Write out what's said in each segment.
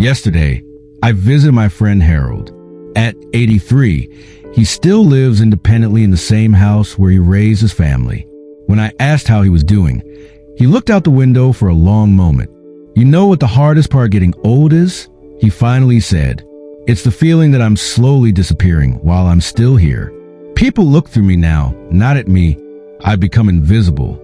Yesterday, I visited my friend Harold. At 83, he still lives independently in the same house where he raised his family. When I asked how he was doing, he looked out the window for a long moment. You know what the hardest part getting old is? He finally said, "It's the feeling that I'm slowly disappearing while I'm still here. People look through me now, not at me. I've become invisible."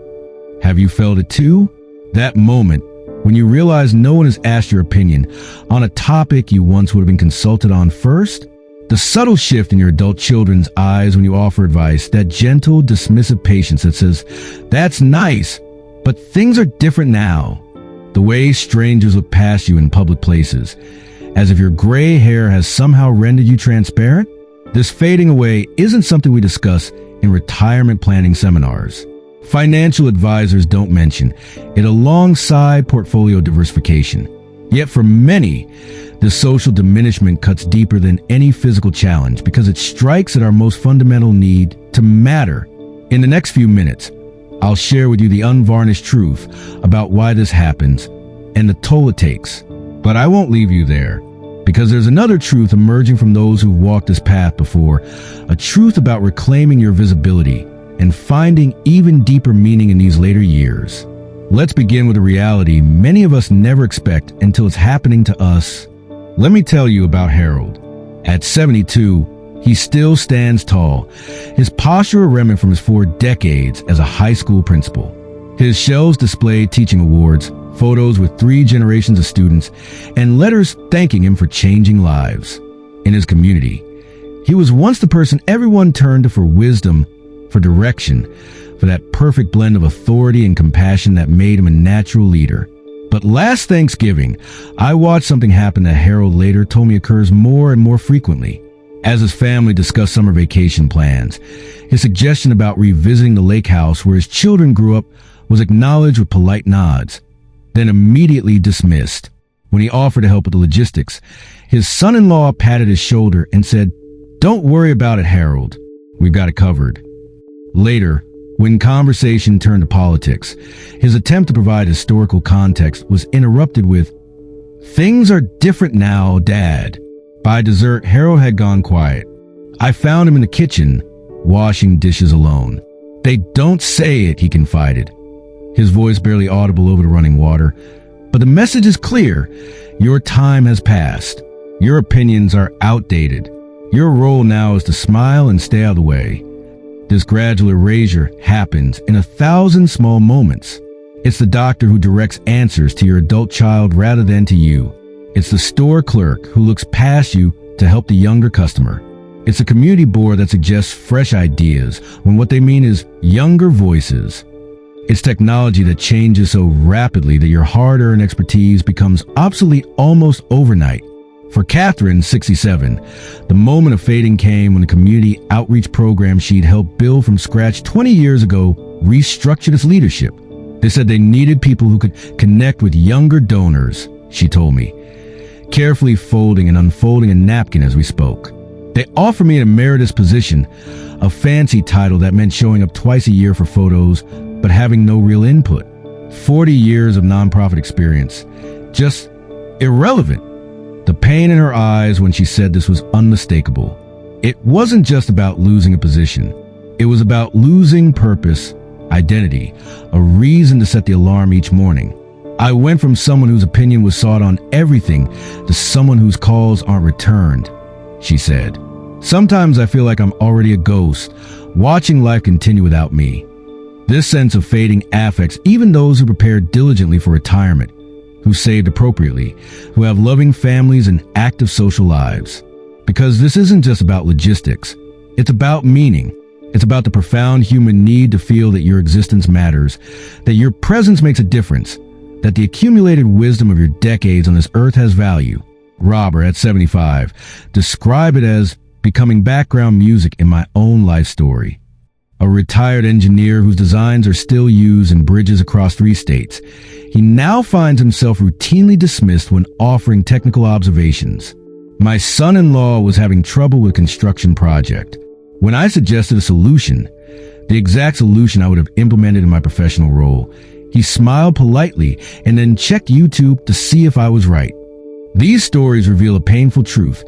Have you felt it too? That moment when you realize no one has asked your opinion on a topic you once would have been consulted on first? The subtle shift in your adult children's eyes when you offer advice, that gentle, dismissive patience that says, "That's nice, but things are different now." The way strangers look past you in public places, as if your gray hair has somehow rendered you transparent. This fading away isn't something we discuss in retirement planning seminars. Financial advisors don't mention it alongside portfolio diversification. Yet for many, the social diminishment cuts deeper than any physical challenge because it strikes at our most fundamental need to matter. In the next few minutes, I'll share with you the unvarnished truth about why this happens and the toll it takes. But I won't leave you there, because there's another truth emerging from those who've walked this path before, a truth about reclaiming your visibility and finding even deeper meaning in these later years. Let's begin with a reality many of us never expect until it's happening to us. Let me tell you about Harold. At 72, he still stands tall, his posture a remnant from his 4 decades as a high school principal. His shelves display teaching awards, photos with 3 generations of students, and letters thanking him for changing lives. In his community, he was once the person everyone turned to for wisdom, for direction, for that perfect blend of authority and compassion that made him a natural leader. But last Thanksgiving, I watched something happen that Harold later told me occurs more and more frequently. As his family discussed summer vacation plans, his suggestion about revisiting the lake house where his children grew up was acknowledged with polite nods, then immediately dismissed. When he offered to help with the logistics, his son-in-law patted his shoulder and said, "Don't worry about it, Harold. We've got it covered." Later, when conversation turned to politics, his attempt to provide historical context was interrupted with, "Things are different now, Dad." By dessert, Harold had gone quiet. I found him in the kitchen, washing dishes alone. "They don't say it," he confided, his voice barely audible over the running water. "But the message is clear. Your time has passed. Your opinions are outdated. Your role now is to smile and stay out of the way." This gradual erasure happens in 1,000 small moments. It's the doctor who directs answers to your adult child rather than to you. It's the store clerk who looks past you to help the younger customer. It's a community board that suggests fresh ideas when what they mean is younger voices. It's technology that changes so rapidly that your hard-earned expertise becomes obsolete almost overnight. For Catherine, 67, the moment of fading came when the community outreach program she'd helped build from scratch 20 years ago restructured its leadership. They said they needed people who could connect with younger donors, she told me, carefully folding and unfolding a napkin as we spoke. They offered me an emeritus position, a fancy title that meant showing up twice a year for photos, but having no real input. 40 years of nonprofit experience, just irrelevant. The pain in her eyes when she said this was unmistakable. It wasn't just about losing a position. It was about losing purpose, identity, a reason to set the alarm each morning. I went from someone whose opinion was sought on everything to someone whose calls aren't returned, she said. Sometimes I feel like I'm already a ghost, watching life continue without me. This sense of fading affects even those who prepared diligently for retirement, who saved appropriately, who have loving families and active social lives. Because this isn't just about logistics. It's about meaning. It's about the profound human need to feel that your existence matters, that your presence makes a difference, that the accumulated wisdom of your decades on this earth has value. Robert, at 75, described it as becoming background music in my own life story. A retired engineer whose designs are still used in bridges across 3 states, he now finds himself routinely dismissed when offering technical observations. My son-in-law was having trouble with a construction project. When I suggested a solution, the exact solution I would have implemented in my professional role, he smiled politely and then checked YouTube to see if I was right. These stories reveal a painful truth.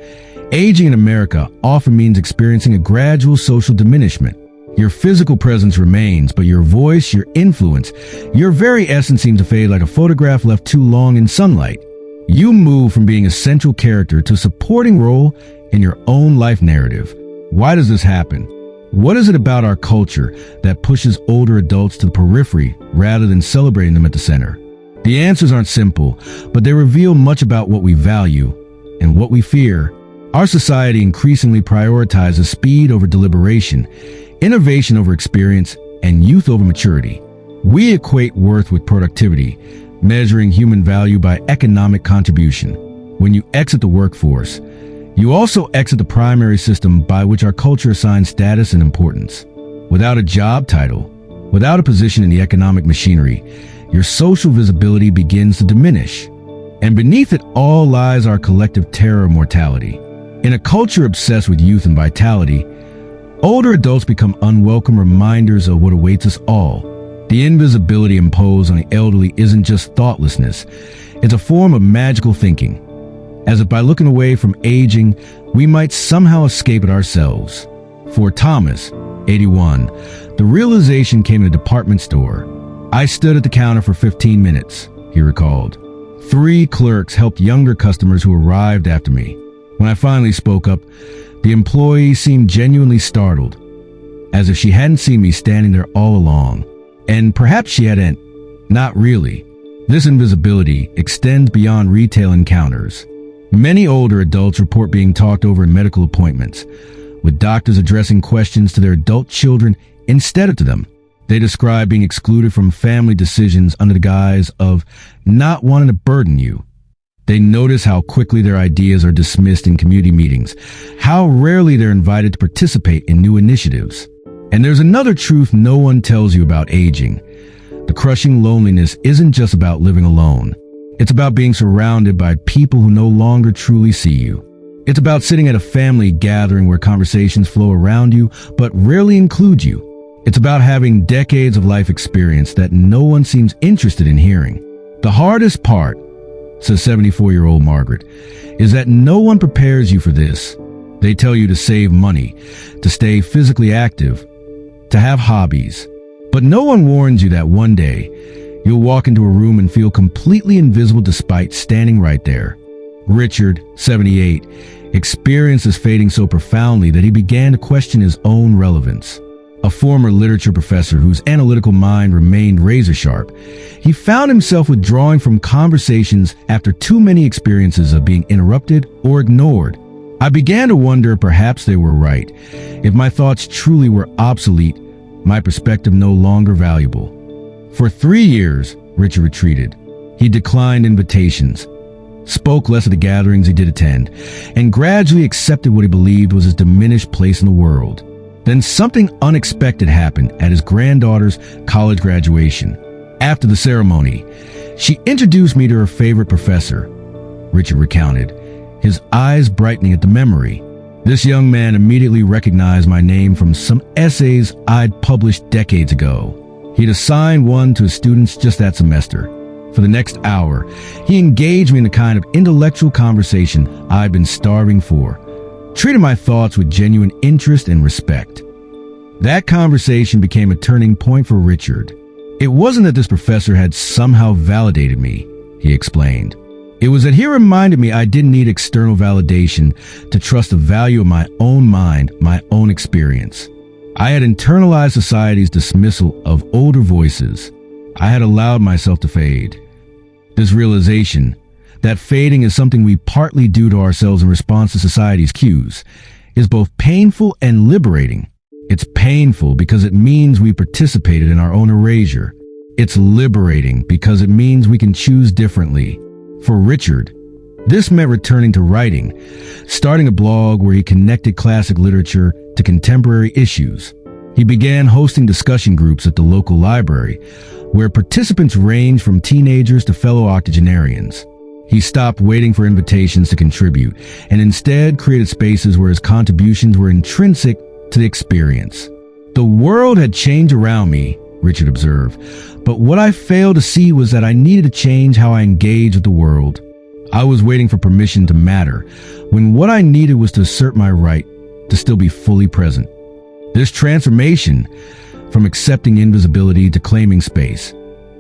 Aging in America often means experiencing a gradual social diminishment. Your physical presence remains, but your voice, your influence, your very essence seems to fade like a photograph left too long in sunlight. You move from being a central character to a supporting role in your own life narrative. Why does this happen? What is it about our culture that pushes older adults to the periphery rather than celebrating them at the center? The answers aren't simple, but they reveal much about what we value and what we fear. Our society increasingly prioritizes speed over deliberation, innovation over experience, and youth over maturity. We equate worth with productivity, measuring human value by economic contribution. When you exit the workforce, you also exit the primary system by which our culture assigns status and importance. Without a job title, without a position in the economic machinery, your social visibility begins to diminish. And beneath it all lies our collective terror of mortality. In a culture obsessed with youth and vitality, older adults become unwelcome reminders of what awaits us all. The invisibility imposed on the elderly isn't just thoughtlessness, it's a form of magical thinking. As if by looking away from aging, we might somehow escape it ourselves. For Thomas, 81, the realization came in a department store. I stood at the counter for 15 minutes, he recalled. 3 clerks helped younger customers who arrived after me. When I finally spoke up, the employee seemed genuinely startled, as if she hadn't seen me standing there all along. And perhaps she hadn't. Not really. This invisibility extends beyond retail encounters. Many older adults report being talked over in medical appointments, with doctors addressing questions to their adult children instead of to them. They describe being excluded from family decisions under the guise of not wanting to burden you. They notice how quickly their ideas are dismissed in community meetings, how rarely they're invited to participate in new initiatives. And there's another truth no one tells you about aging. The crushing loneliness isn't just about living alone. It's about being surrounded by people who no longer truly see you. It's about sitting at a family gathering where conversations flow around you but rarely include you. It's about having decades of life experience that no one seems interested in hearing. The hardest part, says 74-year-old Margaret, is that no one prepares you for this. They tell you to save money, to stay physically active, to have hobbies. But no one warns you that one day, you'll walk into a room and feel completely invisible despite standing right there. Richard, 78, experienced this fading so profoundly that he began to question his own relevance. A former literature professor whose analytical mind remained razor-sharp, he found himself withdrawing from conversations after too many experiences of being interrupted or ignored. I began to wonder if perhaps they were right. If my thoughts truly were obsolete, my perspective no longer valuable. For 3 years, Richard retreated. He declined invitations, spoke less at the gatherings he did attend, and gradually accepted what he believed was his diminished place in the world. Then something unexpected happened at his granddaughter's college graduation. After the ceremony, she introduced me to her favorite professor, Richard recounted, his eyes brightening at the memory. This young man immediately recognized my name from some essays I'd published decades ago. He'd assigned one to his students just that semester. For the next hour, he engaged me in the kind of intellectual conversation I'd been starving for, treated my thoughts with genuine interest and respect. That conversation became a turning point for Richard. It wasn't that this professor had somehow validated me, he explained. It was that he reminded me I didn't need external validation to trust the value of my own mind, my own experience. I had internalized society's dismissal of older voices. I had allowed myself to fade. This realization that fading is something we partly do to ourselves in response to society's cues, is both painful and liberating. It's painful because it means we participated in our own erasure. It's liberating because it means we can choose differently. For Richard, this meant returning to writing, starting a blog where he connected classic literature to contemporary issues. He began hosting discussion groups at the local library, where participants ranged from teenagers to fellow octogenarians. He stopped waiting for invitations to contribute and instead created spaces where his contributions were intrinsic to the experience. The world had changed around me, Richard observed, but what I failed to see was that I needed to change how I engaged with the world. I was waiting for permission to matter, when what I needed was to assert my right to still be fully present. This transformation, from accepting invisibility to claiming space,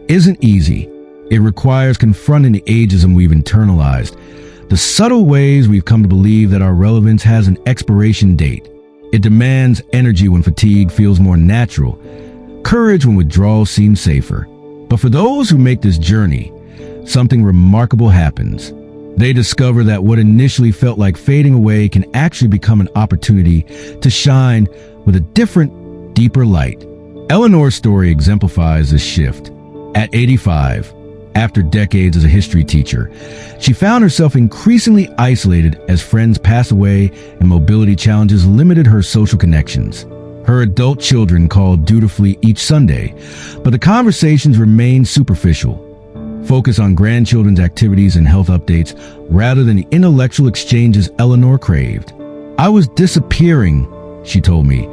isn't easy. It requires confronting the ageism we've internalized, the subtle ways we've come to believe that our relevance has an expiration date. It demands energy when fatigue feels more natural, courage when withdrawal seems safer. But for those who make this journey, something remarkable happens. They discover that what initially felt like fading away can actually become an opportunity to shine with a different, deeper light. Eleanor's story exemplifies this shift. At 85, after decades as a history teacher, she found herself increasingly isolated as friends passed away and mobility challenges limited her social connections. Her adult children called dutifully each Sunday, but the conversations remained superficial, focused on grandchildren's activities and health updates rather than the intellectual exchanges Eleanor craved. I was disappearing, she told me,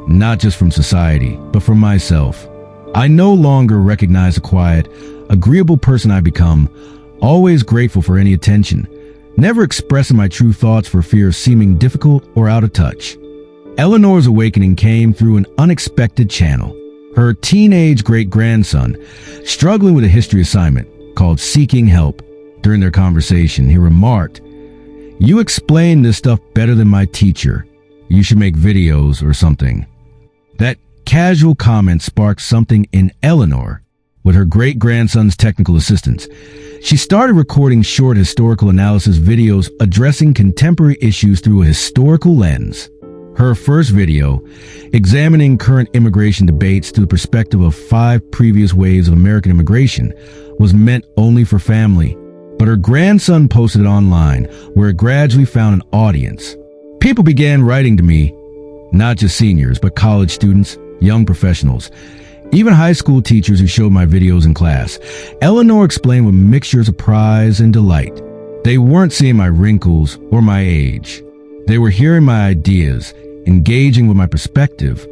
not just from society, but from myself. I no longer recognize the quiet, agreeable person I become, always grateful for any attention, never expressing my true thoughts for fear of seeming difficult or out of touch. Eleanor's awakening came through an unexpected channel. Her teenage great-grandson, struggling with a history assignment called Seeking Help. During their conversation, he remarked, "You explain this stuff better than my teacher. You should make videos or something." That casual comment sparked something in Eleanor. With her great-grandson's technical assistance, she started recording short historical analysis videos addressing contemporary issues through a historical lens. Her first video, examining current immigration debates through the perspective of 5 previous waves of American immigration, was meant only for family. But her grandson posted it online, where it gradually found an audience. People began writing to me, not just seniors, but college students, young professionals, even high school teachers who showed my videos in class. Eleanor explained with mixtures of surprise and delight. They weren't seeing my wrinkles or my age. They were hearing my ideas, engaging with my perspective.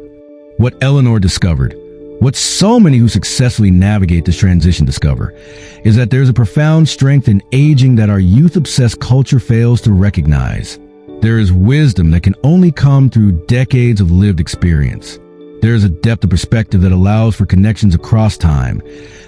What Eleanor discovered, what so many who successfully navigate this transition discover, is that there's a profound strength in aging that our youth-obsessed culture fails to recognize. There is wisdom that can only come through decades of lived experience. There is a depth of perspective that allows for connections across time,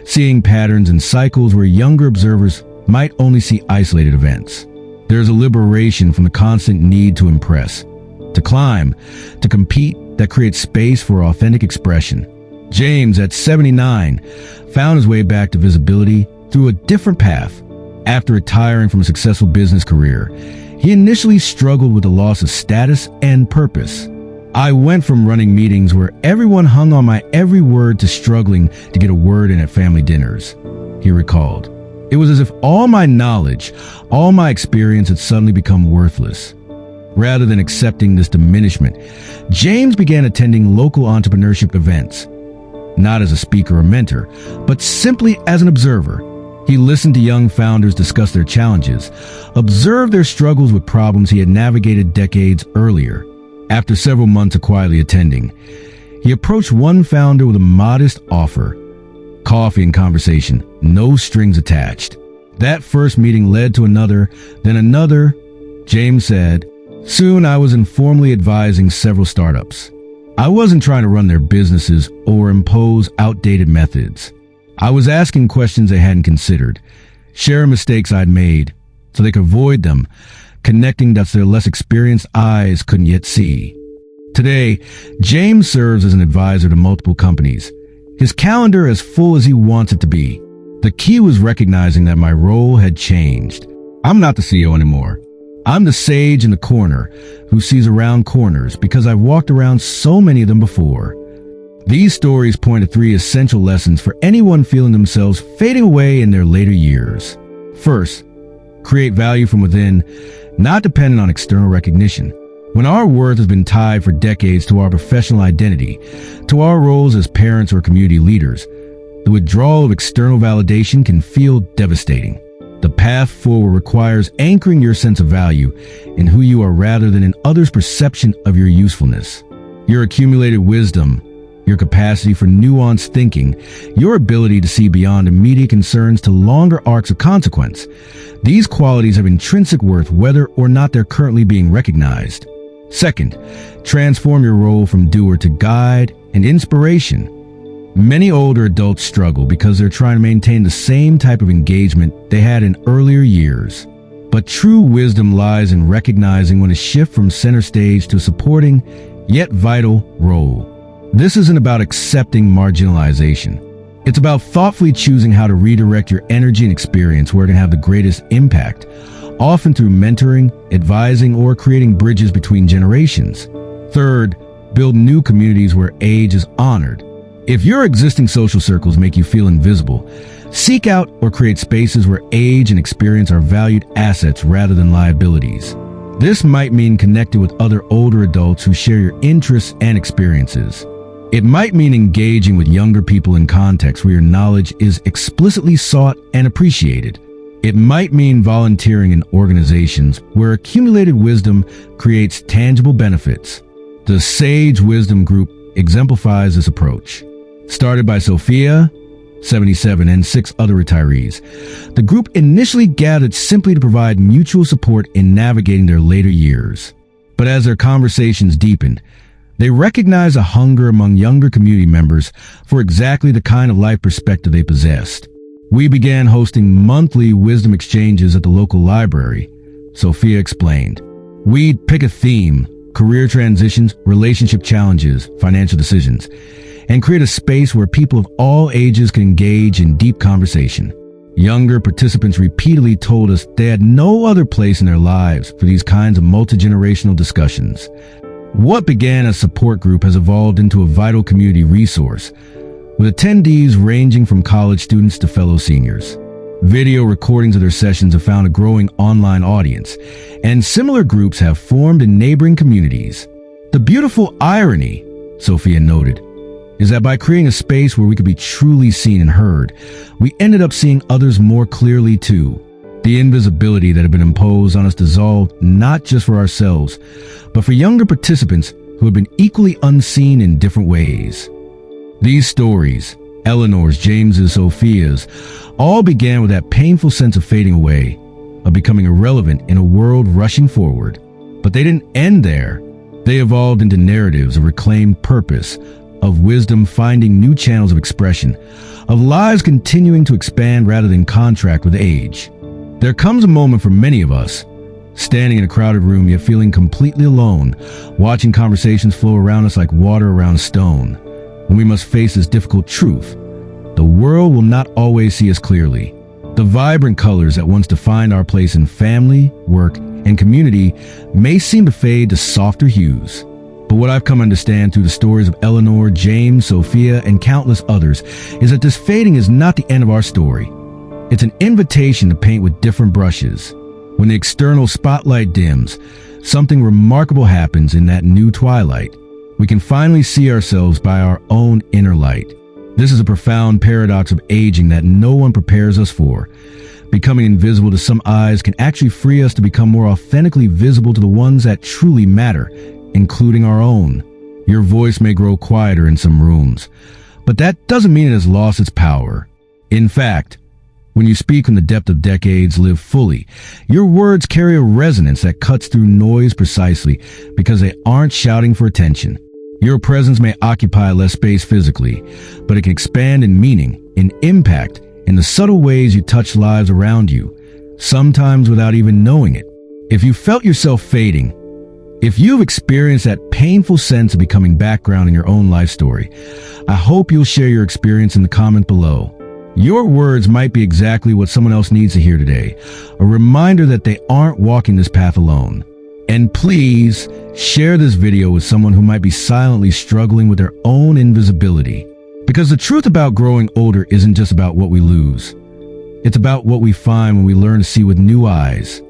seeing patterns and cycles where younger observers might only see isolated events. There is a liberation from the constant need to impress, to climb, to compete that creates space for authentic expression. James, at 79, found his way back to visibility through a different path. After retiring from a successful business career, he initially struggled with the loss of status and purpose. I went from running meetings where everyone hung on my every word to struggling to get a word in at family dinners, he recalled. It was as if all my knowledge, all my experience had suddenly become worthless. Rather than accepting this diminishment, James began attending local entrepreneurship events, not as a speaker or mentor, but simply as an observer. He listened to young founders discuss their challenges, observed their struggles with problems he had navigated decades earlier. After several months of quietly attending, he approached one founder with a modest offer. Coffee and conversation, no strings attached. That first meeting led to another, then another. James said, "Soon I was informally advising several startups. I wasn't trying to run their businesses or impose outdated methods. I was asking questions they hadn't considered, sharing mistakes I'd made so they could avoid them, connecting dots their less experienced eyes couldn't yet see." Today, James serves as an advisor to multiple companies, his calendar as full as he wants it to be. The key was recognizing that my role had changed. I'm not the CEO anymore. I'm the sage in the corner who sees around corners because I've walked around so many of them before. These stories point to 3 essential lessons for anyone feeling themselves fading away in their later years. First, create value from within, not dependent on external recognition. When our worth has been tied for decades to our professional identity, to our roles as parents or community leaders, the withdrawal of external validation can feel devastating. The path forward requires anchoring your sense of value in who you are rather than in others' perception of your usefulness. Your accumulated wisdom, your capacity for nuanced thinking, your ability to see beyond immediate concerns to longer arcs of consequence. These qualities have intrinsic worth whether or not they're currently being recognized. Second, transform your role from doer to guide and inspiration. Many older adults struggle because they're trying to maintain the same type of engagement they had in earlier years. But true wisdom lies in recognizing when to shift from center stage to a supporting, yet vital, role. This isn't about accepting marginalization. It's about thoughtfully choosing how to redirect your energy and experience where it can have the greatest impact, often through mentoring, advising, or creating bridges between generations. Third, build new communities where age is honored. If your existing social circles make you feel invisible, seek out or create spaces where age and experience are valued assets rather than liabilities. This might mean connecting with other older adults who share your interests and experiences. It might mean engaging with younger people in contexts where your knowledge is explicitly sought and appreciated. It might mean volunteering in organizations where accumulated wisdom creates tangible benefits. The Sage Wisdom Group exemplifies this approach. Started by Sophia, 77, and 6 other retirees, the group initially gathered simply to provide mutual support in navigating their later years. But as their conversations deepened, they recognized a hunger among younger community members for exactly the kind of life perspective they possessed. We began hosting monthly wisdom exchanges at the local library, Sophia explained. We'd pick a theme, career transitions, relationship challenges, financial decisions, and create a space where people of all ages can engage in deep conversation. Younger participants repeatedly told us they had no other place in their lives for these kinds of multi-generational discussions. What began as a support group has evolved into a vital community resource, with attendees ranging from college students to fellow seniors. Video recordings of their sessions have found a growing online audience, and similar groups have formed in neighboring communities. The beautiful irony, Sophia noted, is that by creating a space where we could be truly seen and heard, we ended up seeing others more clearly too. The invisibility that had been imposed on us dissolved not just for ourselves, but for younger participants who had been equally unseen in different ways. These stories, Eleanor's, James's, Sophia's, all began with that painful sense of fading away, of becoming irrelevant in a world rushing forward. But they didn't end there. They evolved into narratives of reclaimed purpose, of wisdom finding new channels of expression, of lives continuing to expand rather than contract with age. There comes a moment for many of us, standing in a crowded room yet feeling completely alone, watching conversations flow around us like water around a stone, when we must face this difficult truth. The world will not always see us clearly. The vibrant colors that once defined our place in family, work, and community may seem to fade to softer hues. But what I've come to understand through the stories of Eleanor, James, Sophia, and countless others is that this fading is not the end of our story. It's an invitation to paint with different brushes. When the external spotlight dims, something remarkable happens in that new twilight. We can finally see ourselves by our own inner light. This is a profound paradox of aging that no one prepares us for. Becoming invisible to some eyes can actually free us to become more authentically visible to the ones that truly matter, including our own. Your voice may grow quieter in some rooms, but that doesn't mean it has lost its power. In fact, when you speak from the depth of decades lived fully, your words carry a resonance that cuts through noise precisely because they aren't shouting for attention. Your presence may occupy less space physically, but it can expand in meaning, in impact, in the subtle ways you touch lives around you, sometimes without even knowing it. If you felt yourself fading, if you've experienced that painful sense of becoming background in your own life story, I hope you'll share your experience in the comment below. Your words might be exactly what someone else needs to hear today, a reminder that they aren't walking this path alone. And please share this video with someone who might be silently struggling with their own invisibility. Because the truth about growing older isn't just about what we lose. It's about what we find when we learn to see with new eyes.